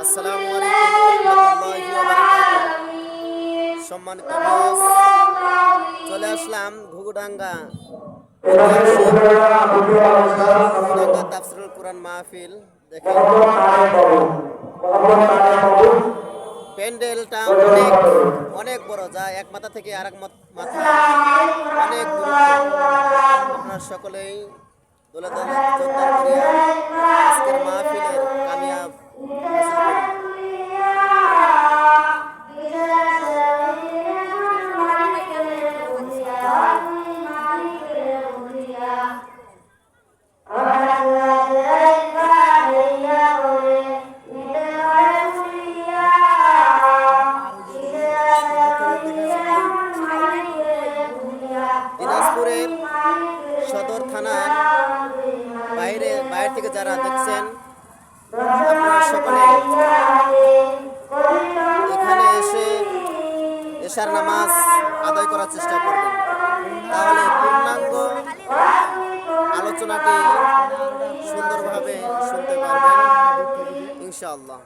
আসসালামু আলাইকুম রহমতুল্লাহি ওয়া বারাকাতুহু। সম্মানিত ভিউয়ার্স, চলে আসলাম ঘুঘুডাঙ্গা ঘুঘুডাঙ্গা তাফসীরুল কুরআন মাহফিল। দেখেন প্যান্ডেলটা অনেক অনেক বড়, যা এক মাথা থেকে আরেক মাথা অনেক দূরত্ব। আপনারা সকলেই দলে দলে যোগদান করিয়া আজকের মাহফিলের কামিয়াব হাসিল করুন। দিনাজপুরের সদর থানার বাইরে থেকে যারা দেখছেন, আপনারা সকলে এখানে এসে এশার নামাজ আদায় করার চেষ্টা করবেন, তাহলে পূর্ণাঙ্গ আলোচনাটি সুন্দরভাবে শুনতে পারবেন ইনশাআল্লাহ।